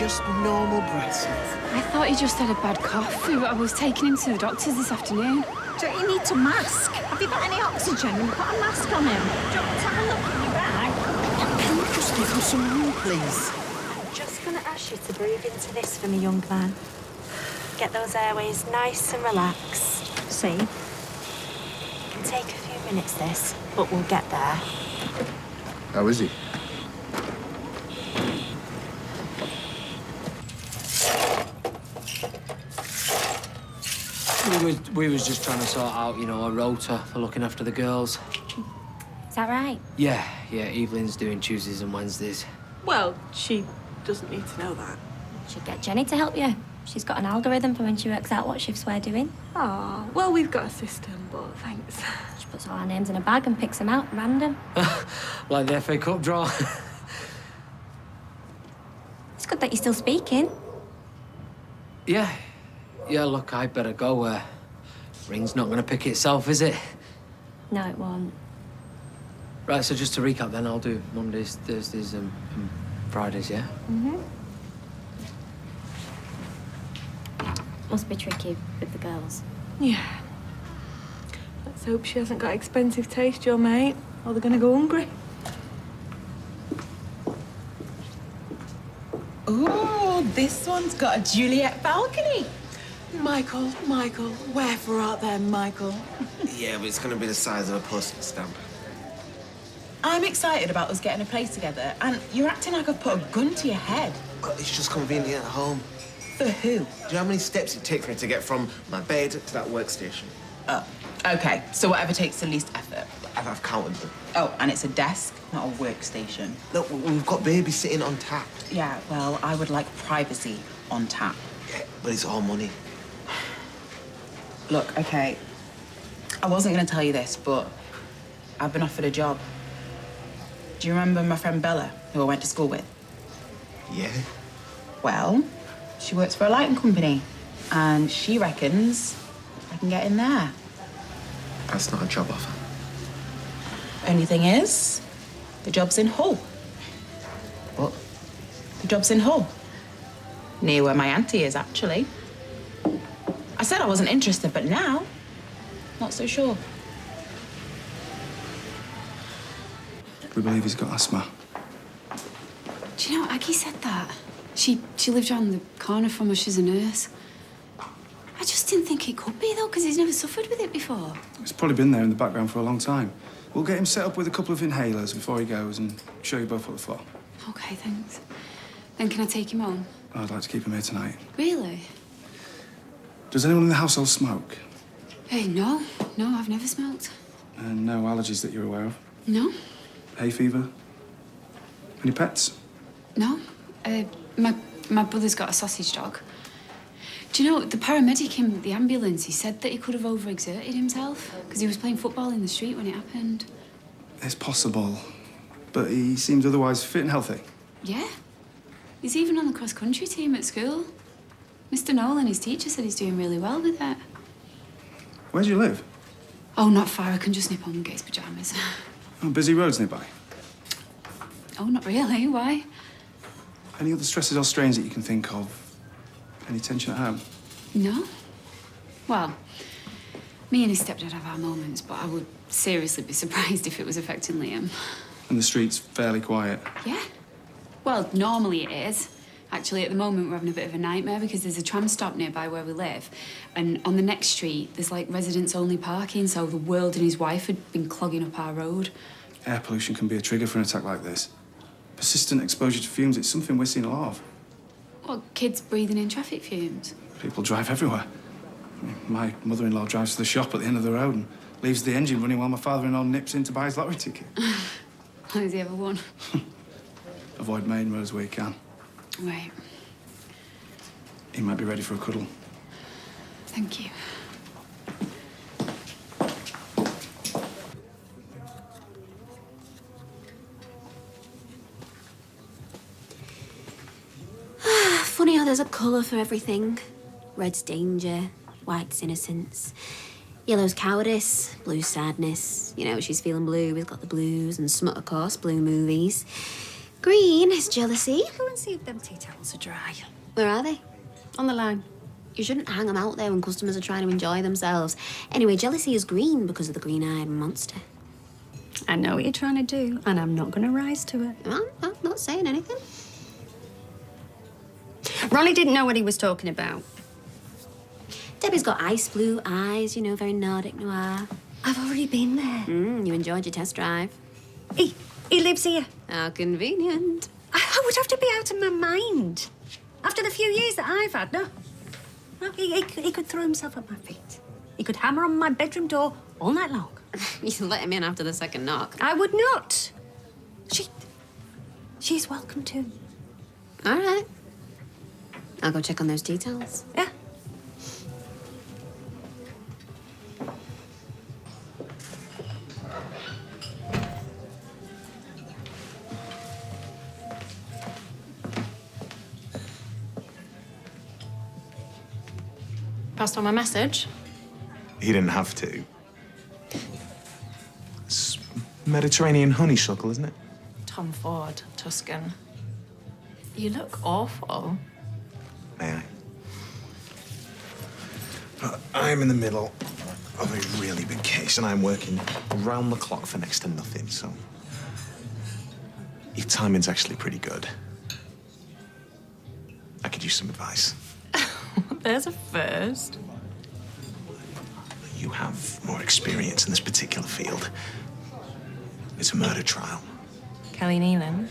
just normal breaths. I thought he just had a bad cough. I was taking him to the doctors this afternoon. Don't you need to mask? Have you got any oxygen? Put a mask on him. Do you want me to have a look in your bag? Can you just give him some room, please? I'm just going to ask you to breathe into this for me, young man. Get those airways nice and relaxed. See? It can take a few minutes, this, but we'll get there. How is he? We was just trying to sort out, you know, a rota for looking after the girls. Is that right? Yeah, Evelyn's doing Tuesdays and Wednesdays. Well, she doesn't need to know that. Should get Jenny to help you. She's got an algorithm for when she works out what shifts we're doing. Oh, well, we've got a system, but thanks. She puts all our names in a bag and picks them out random. Like the FA Cup draw. It's good that you're still speaking. Yeah, look, I better go. Ring's not going to pick itself, is it? No, it won't. Right, so just to recap then, I'll do Mondays, Thursdays and Fridays, yeah? Mm-hmm. Must be tricky with the girls. Yeah. Let's hope she hasn't got expensive taste, your mate, or they're gonna go hungry. Ooh, this one's got a Juliet balcony. Michael, wherefore art thou, Michael? Yeah, but it's going to be the size of a postage stamp. I'm excited about us getting a place together, and you're acting like I've put a gun to your head. Well, it's just convenient at home. For who? Do you know how many steps it takes for me to get from my bed to that workstation? Oh, okay. So whatever takes the least effort. I've counted them. Oh, and it's a desk, not a workstation. Look, we've got babysitting on tap. Yeah, well, I would like privacy on tap. Yeah, but it's all money. Look, okay, I wasn't going to tell you this, but I've been offered a job. Do you remember my friend Bella, who I went to school with? Yeah? Well, she works for a lighting company, and she reckons I can get in there. That's not a job offer. Only thing is, the job's in Hull. What? The job's in Hull. Near where my auntie is, actually. I said I wasn't interested, but now, not so sure. We believe he's got asthma. Do you know, Aggie said that. She lived around the corner from us. She's a nurse. I just didn't think it could be, though, because he's never suffered with it before. It's probably been there in the background for a long time. We'll get him set up with a couple of inhalers before he goes and show you both what for. OK, thanks. Then can I take him home? I'd like to keep him here tonight. Really? Does anyone in the household smoke? Hey, no. No, I've never smoked. And no allergies that you're aware of? No. Hay fever? Any pets? No. My brother's got a sausage dog. Do you know, the paramedic in the ambulance, he said that he could have overexerted himself because he was playing football in the street when it happened. It's possible, but he seems otherwise fit and healthy. Yeah. He's even on the cross-country team at school. Mr. Nolan, his teacher, said he's doing really well with it. Where do you live? Oh, not far. I can just nip home and get his pyjamas. Oh, busy roads nearby. Oh, not really. Why? Any other stresses or strains that you can think of? Any tension at home? No. Well, me and his stepdad have our moments, but I would seriously be surprised if it was affecting Liam. And the street's fairly quiet. Yeah. Well, normally it is. Actually, at the moment, we're having a bit of a nightmare because there's a tram stop nearby where we live. And on the next street, there's, like, residents-only parking, so the world and his wife had been clogging up our road. Air pollution can be a trigger for an attack like this. Persistent exposure to fumes, it's something we're seeing a lot of. Well, kids breathing in traffic fumes. People drive everywhere. My mother-in-law drives to the shop at the end of the road and leaves the engine running while my father-in-law nips in to buy his lottery ticket. Has he ever won? Avoid main roads where you can. Right. He might be ready for a cuddle. Thank you. Funny how there's a colour for everything. Red's danger, white's innocence. Yellow's cowardice, blue's sadness. You know, she's feeling blue, we've got the blues, and smut, of course, blue movies. Green is jealousy. Go and see if them tea towels are dry. Where are they? On the line. You shouldn't hang them out there when customers are trying to enjoy themselves. Anyway, jealousy is green because of the green-eyed monster. I know what you're trying to do, and I'm not going to rise to it. I'm not saying anything. Ronnie didn't know what he was talking about. Debbie's got ice blue eyes, you know, very Nordic noir. I've already been there. You enjoyed your test drive. He lives here. How convenient. I would have to be out of my mind. After the few years that I've had, no, he could throw himself at my feet. He could hammer on my bedroom door all night long. You let him in after the second knock. I would not. She's welcome too. All right. I'll go check on those details. Yeah. Passed on my message. He didn't have to. It's Mediterranean honeysuckle, isn't it? Tom Ford, Tuscan. You look awful. May I? But I'm in the middle of a really big case, and I'm working around the clock for next to nothing, so... Your timing's actually pretty good. I could use some advice. There's a first. You have more experience in this particular field. It's a murder trial. Kelly Nealon.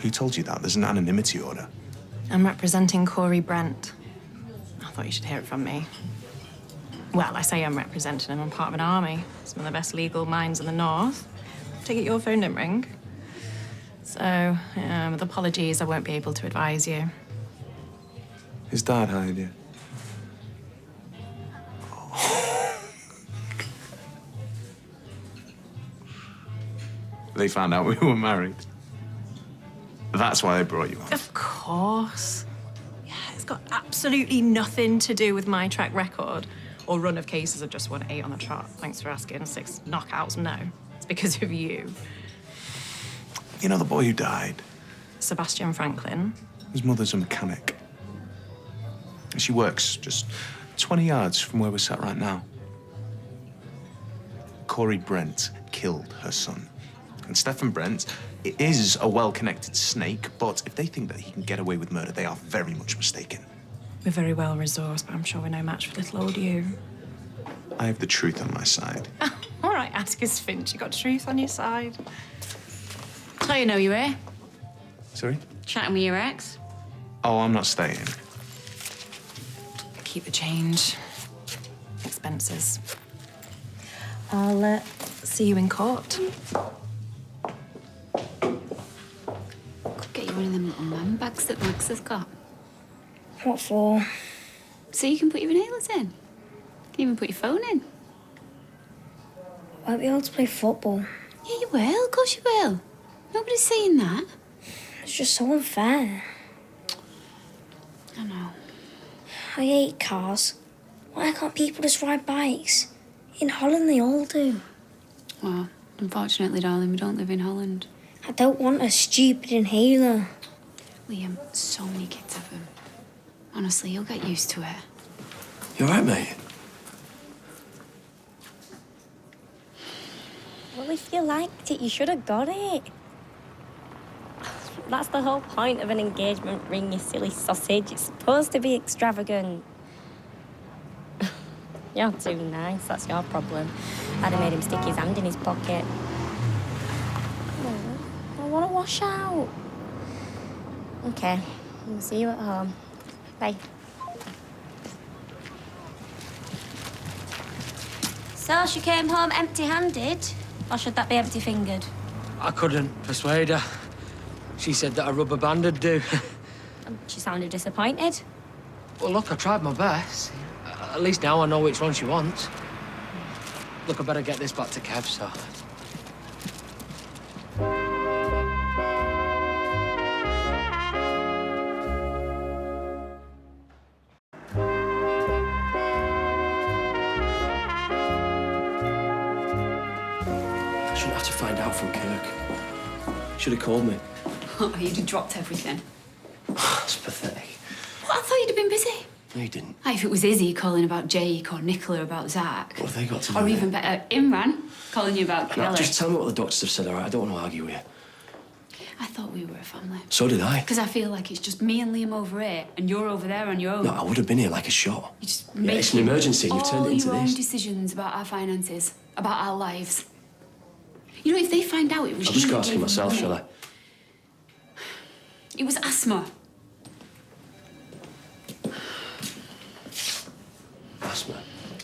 Who told you that? There's an anonymity order. I'm representing Corey Brent. I thought you should hear it from me. Well, I say I'm representing him. I'm part of an army. Some of the best legal minds in the North. Take it your phone didn't ring. So, with apologies, I won't be able to advise you. His dad hired you. They found out we were married. That's why they brought you on. Of course. Yeah, it's got absolutely nothing to do with my track record or run of cases of just won 8 on the trot. Thanks for asking. 6 knockouts, no. It's because of you. You know the boy who died? Sebastian Franklin. His mother's a mechanic. She works just 20 yards from where we're sat right now. Corey Brent killed her son. And Stefan Brent is a well-connected snake, but if they think that he can get away with murder, they are very much mistaken. We're very well resourced, but I'm sure we're no match for little old you. I have the truth on my side. All right, Atticus Finch, you got truth on your side. So you know you're here, Sorry? chatting with your ex. Oh, I'm not staying. Keep the change. Expenses. I'll see you in court. Could get you one of them little man bags that Max has got. What for? So you can put your inhalers in. You can even put your phone in. Won't be able to play football. Yeah, you will. Of course you will. Nobody's saying that. It's just so unfair. I know. I hate cars. Why can't people just ride bikes? In Holland, they all do. Well, unfortunately, darling, we don't live in Holland. I don't want a stupid inhaler. Liam, so many kids have them. Honestly, you'll get used to it. You all right, mate? Well, if you liked it, you should have got it. That's the whole point of an engagement ring, you silly sausage. It's supposed to be extravagant. You're too nice, that's your problem. I'd have made him stick his hand in his pocket. Oh, I want to wash out. Okay, I'll see you at home. Bye. So she came home empty-handed? Or should that be empty-fingered? I couldn't persuade her. She said that a rubber band would do. She sounded disappointed. Well, look, I tried my best. At least now I know which one she wants. Look, I better get this back to Kev, so... I shouldn't have to find out from Kirk. Should have called me. Oh, you'd have dropped everything. That's pathetic. What? I thought you'd have been busy. No, you didn't. If it was Izzy calling about Jake or Nicola about Zach. What have they got to do Or with even it? better, Imran calling you about No, Kelly. just tell me what the doctors have said, all right? I don't want to argue with you. I thought we were a family. So did I. Because I feel like it's just me and Liam over here, and you're over there on your own. No, I would have been here like a shot. You just Yeah, it's an emergency, and you've turned it into all your own this. decisions about our finances, about our lives. You know, if they find out it was I'll you just go who ask gave him them myself, money- shall I? It was asthma. Asthma?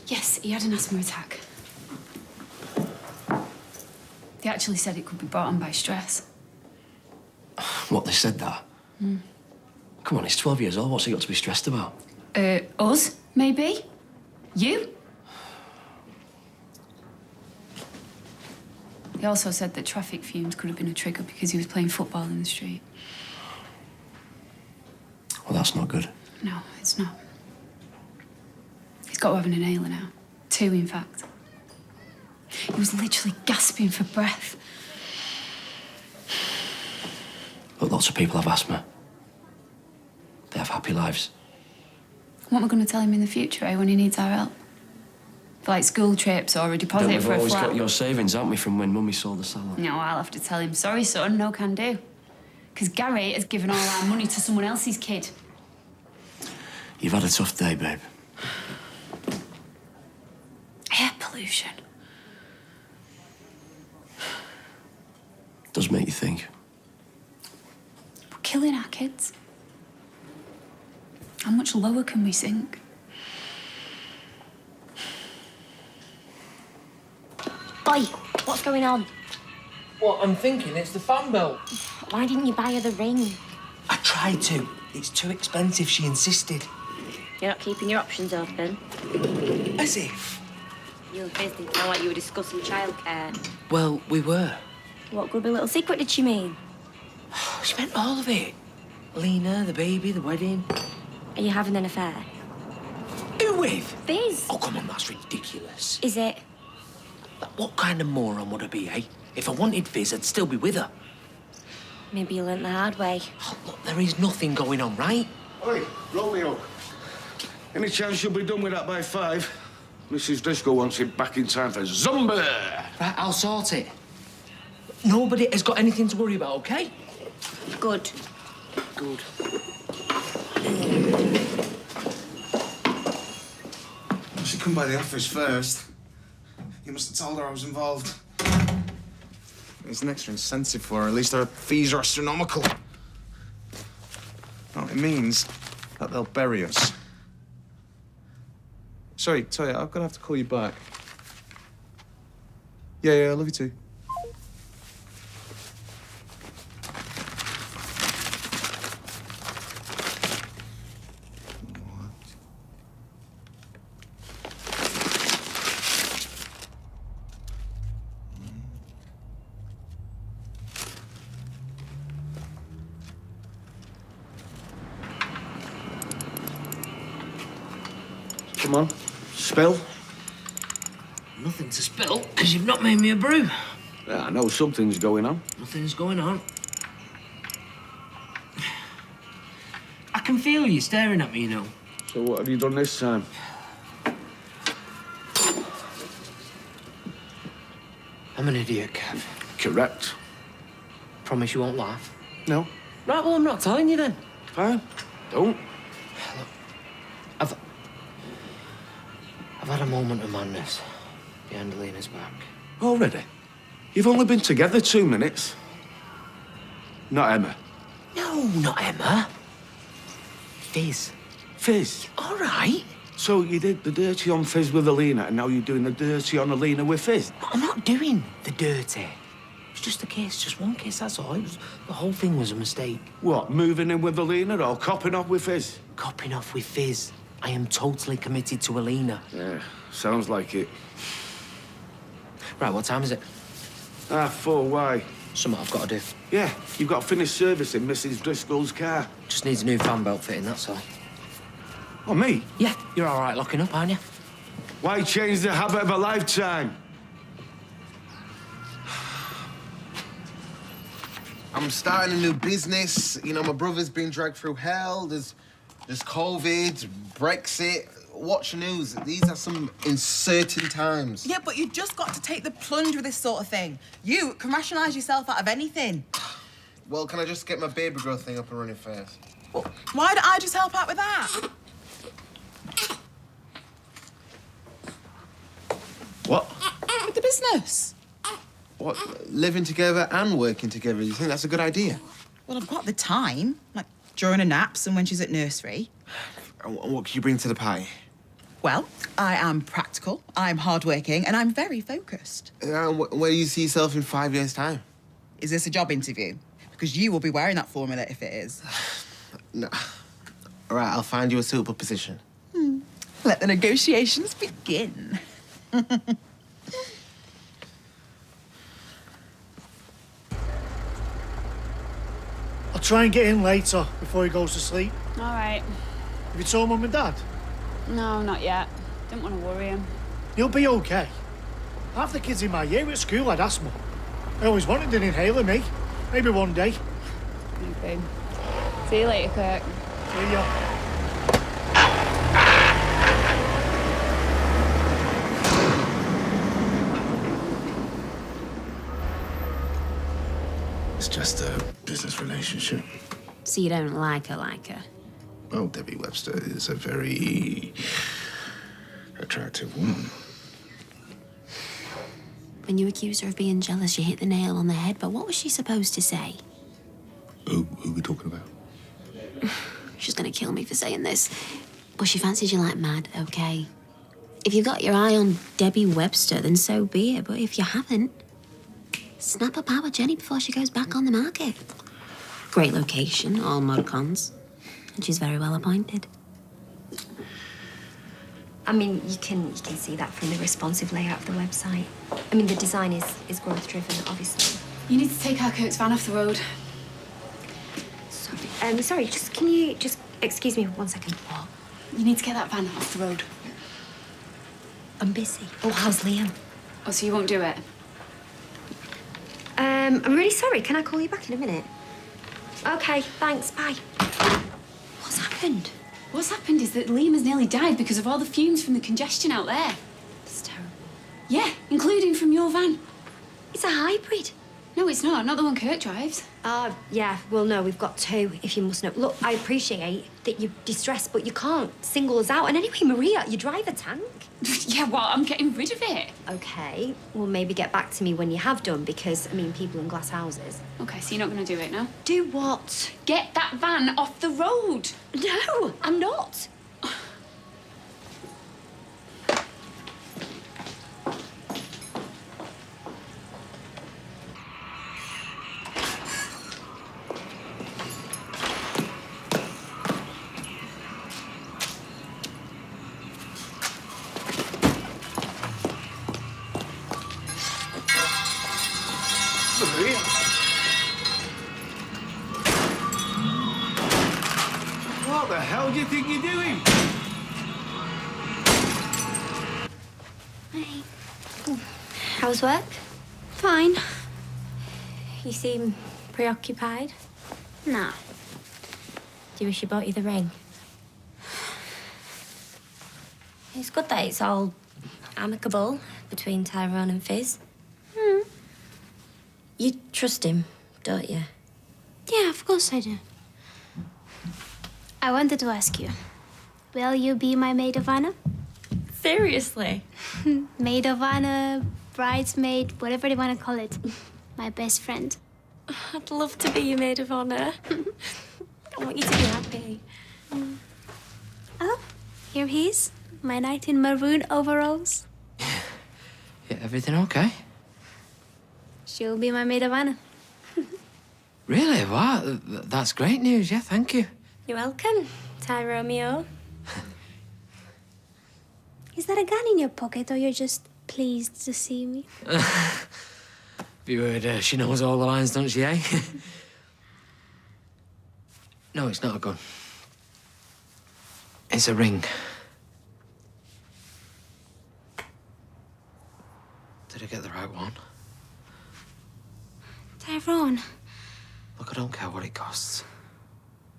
Yes, he had an asthma attack. They actually said it could be brought on by stress. What, they said that? Come on, he's 12 years old. What's he got to be stressed about? Us, maybe? You? They also said that traffic fumes could have been a trigger because he was playing football in the street. Well, that's not good. No, it's not. He's got to have an inhaler now. 2, in fact. He was literally gasping for breath. But lots of people have asthma. They have happy lives. What am I going to tell him in the future, when he needs our help? For like school trips or a deposit We've for a always flat? got your savings, haven't we, from when Mummy sold the salon? No, I'll have to tell him, sorry, son, no can do. Because Gary has given all our money to someone else's kid. You've had a tough day, babe. Air pollution. Does make you think. We're killing our kids. How much lower can we sink? Boy, what's going on? What, I'm thinking it's the fan belt. Why didn't you buy her the ring? I tried to. It's too expensive, she insisted. You're not keeping your options open. As if. You and Fizz didn't sound like you were discussing childcare. Well, we were. What grubby little secret did she mean? She meant all of it. Lena, the baby, the wedding. Are you having an affair? Who with? Fizz. Oh, come on, that's ridiculous. Is it? What kind of moron would I be, eh? If I wanted Fizz, I'd still be with her. Maybe you learnt the hard way. Oh, look, there is nothing going on, right? Oi, Romeo. Any chance you'll be done with that by 5? Mrs. Driscoll wants it back in time for Zumba. Right, I'll sort it. Nobody has got anything to worry about, okay? Good. Good. She come by the office first. You must have told her I was involved. There's an extra incentive for her. At least her fees are astronomical. No, it means that they'll bury us. Sorry, Toya, I'm gonna have to call you back. Yeah, I love you too. Come on, spill. Nothing to spill, because you've not made me a brew. Yeah, I know something's going on. Nothing's going on. I can feel you staring at me, you know. So what have you done this time? I'm an idiot, Kev. Correct. Promise you won't laugh. No. Right, well, I'm not telling you then. Fine. Don't. I've had a moment of madness behind Lena's back. Already? You've only been together 2 minutes. Not Emma. No, not Emma. Fizz. Fizz? All right. So you did the dirty on Fizz with Alina, and now you're doing the dirty on Alina with Fizz? I'm not doing the dirty. It's just a kiss, just one kiss, that's all. The whole thing was a mistake. What, moving in with Alina or copping off with Fizz? Copping off with Fizz. I am totally committed to Alina. Yeah, sounds like it. Right, what time is it? 4, why? Something I've got to do. Yeah, you've got to finish servicing Mrs. Driscoll's car. Just needs a new fan belt fitting, that's all. Oh, me? Yeah, you're all right locking up, aren't you? Why change the habit of a lifetime? I'm starting a new business. You know, my brother's been dragged through hell. There's COVID, Brexit. Watch the news. These are some uncertain times. Yeah, but you just got to take the plunge with this sort of thing. You can rationalise yourself out of anything. Well, can I just get my baby growth thing up and running first? Well, why don't I just help out with that? What? With the business. What? Living together and working together? You think that's a good idea? Well, I've got the time, like during her naps and when she's at nursery. And what can you bring to the party? Well, I am practical, I'm hardworking, and I'm very focused. Where do you see yourself in 5 years' time? Is this a job interview? Because you will be wearing that formula if it is. No. All right, I'll find you a suitable position. Let the negotiations begin. I'll try and get in later before he goes to sleep. All right. Have you told Mum and Dad? No, not yet. Don't want to worry him. You'll be okay. Half the kids in my year at school had asthma. I always wanted an inhaler, me. Maybe one day. Okay. See you later, Kirk. See ya. It's just a business relationship. So you don't like her? Well, Debbie Webster is a very attractive woman. When you accuse her of being jealous, you hit the nail on the head, but what was she supposed to say? Who are we talking about? She's gonna kill me for saying this. But she fancies you like mad, okay? If you've got your eye on Debbie Webster, then so be it. But if you haven't, snap up our Jenny before she goes back on the market. Great location, all modcons. And she's very well appointed. I mean, you can see that from the responsive layout of the website. I mean, the design is growth-driven, obviously. You need to take our Kirk's van off the road. Sorry, can you just excuse me 1 second? What? You need to get that van off the road. I'm busy. Oh, how's Liam? Oh, so you won't do it? I'm really sorry. Can I call you back in a minute? Okay, thanks. Bye. What's happened? What's happened is that Liam has nearly died because of all the fumes from the congestion out there. It's terrible. Yeah, including from your van. It's a hybrid. No, it's not. Not the one Kurt drives. Yeah. Well, no, we've got two, if you must know. Look, I appreciate that you're distressed, but you can't single us out. And anyway, Maria, you drive a tank. Yeah, well, I'm getting rid of it. Okay. Well, maybe get back to me when you have done, because, I mean, people in glass houses. Okay, so you're not going to do it now? Do what? Get that van off the road. No, I'm not. What the hell do you think you're doing? Hey. How's work? Fine. You seem preoccupied. Nah. Do you wish you bought you the ring? It's good that it's all amicable between Tyrone and Fizz. You trust him, don't you? Yeah, of course I do. I wanted to ask you, will you be my maid of honor? Seriously? Maid of honor, bridesmaid, whatever they want to call it. My best friend. I'd love to be your maid of honor. I want you to be happy. Oh, here he is. My knight in maroon overalls. Yeah, everything okay? She'll be my maid of honor. Really? Wow, that's great news. Yeah, thank you. You're welcome, Ty Romeo. Is that a gun in your pocket, or you're just pleased to see me? Have you heard she knows all the lines, don't she, eh? No, it's not a gun. It's a ring. Did I get the right one? Tyrone, don't care what it costs.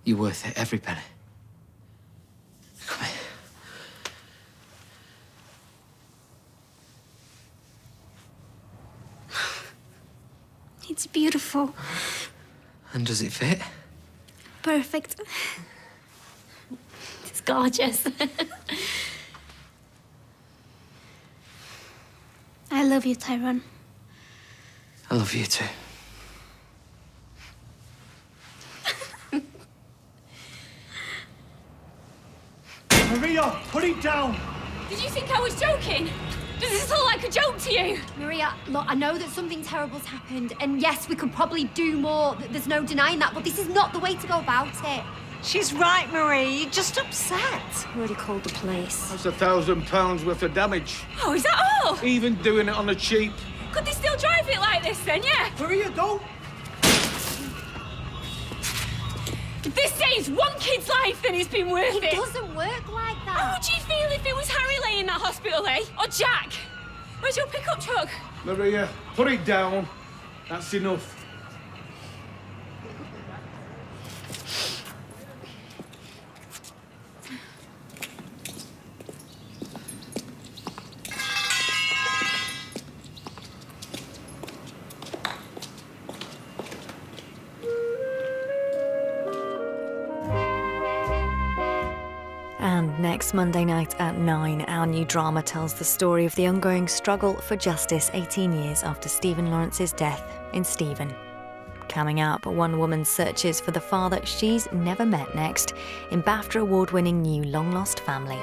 You're worth it, every penny. Come here. It's beautiful. And does it fit? Perfect. It's gorgeous. I love you, Tyrone. I love you too. Maria, put it down! Did you think I was joking? Does this look like a joke to you? Maria, look, I know that something terrible's happened, and yes, we could probably do more. There's no denying that, but this is not the way to go about it. She's right, Marie. You're just upset. I already called the police. That's £1,000 worth of damage. Oh, is that all? Even doing it on the cheap. Could they still drive it like this then, yeah? Maria, don't! If this saves one kid's life, then it's been worth it. It doesn't work like that. How would you feel if it was Harry laying in that hospital, eh? Or Jack? Where's your pickup truck? Maria, put it down. That's enough. And next Monday night at 9, our new drama tells the story of the ongoing struggle for justice 18 years after Stephen Lawrence's death in Stephen. Coming up, one woman searches for the father she's never met next in BAFTA award-winning new Long Lost Family.